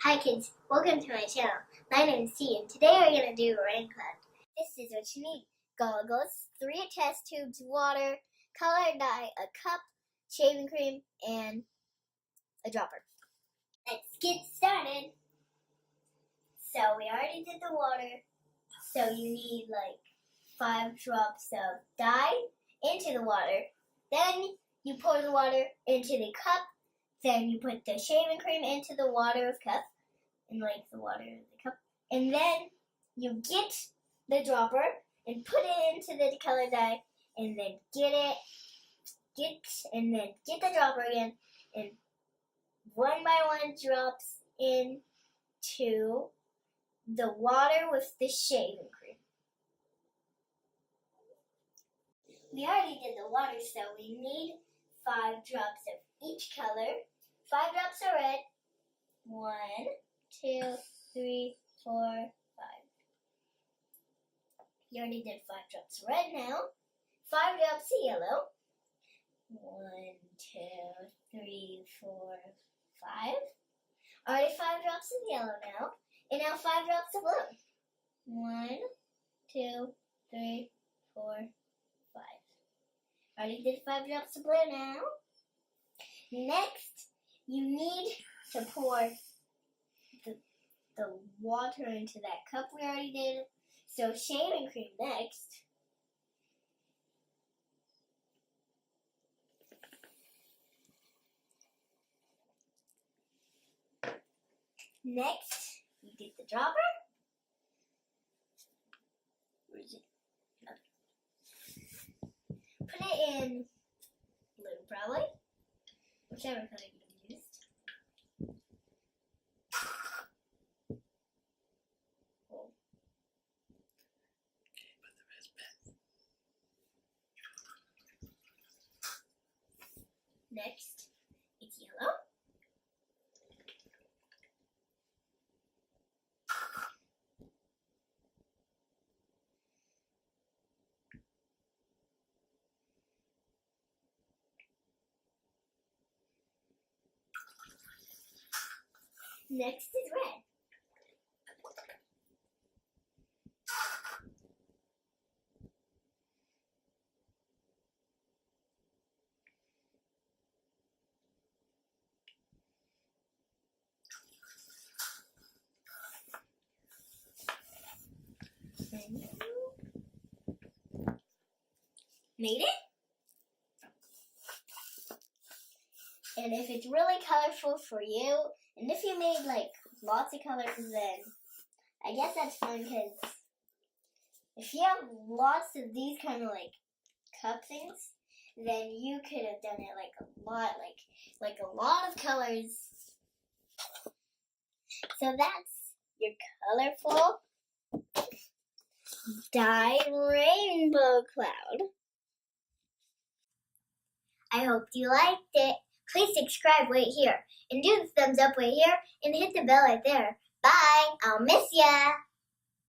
Hi kids, welcome to my channel. My name is Tegan. Today we're going to do a rain cloud. This is what you need. Goggles, 3 test tubes, water, colored dye, a cup, shaving cream, and a dropper. Let's get started. So we already did the water, so you need like 5 drops of dye into the water. Then you pour the water into the cup. Then you put the shaving cream into the water of cup, and like the water in the cup. And then you get the dropper and put it into the color dye, and then get the dropper again, and one by one drops into the water with the shaving cream. We already did the water, so we need 5 drops of each color. 5 drops of red. 1, 2, 3, 4, 5. You already did 5 drops of red now. 5 drops of yellow. 1, 2, 3, 4, 5. Already 5 drops of yellow now. And now 5 drops of blue. 1, 2, 3, 4, 5. Already did 5 drops of blue now. Next, you need to pour the water into that cup we already did. So shaving cream next. Next, you get the dropper. Where is it? Put it in blue, probably. Whichever color you used. Cool. Next, it's yellow. Next is red. Made it? And if it's really colorful for you, and if you made like lots of colors, then I guess that's fun, because if you have lots of these kind of like cup things, then you could have done it like a lot of colors. So that's your colorful dye rainbow cloud. I hope you liked it. Please subscribe right here, and do the thumbs up right here, and hit the bell right there. Bye! I'll miss ya!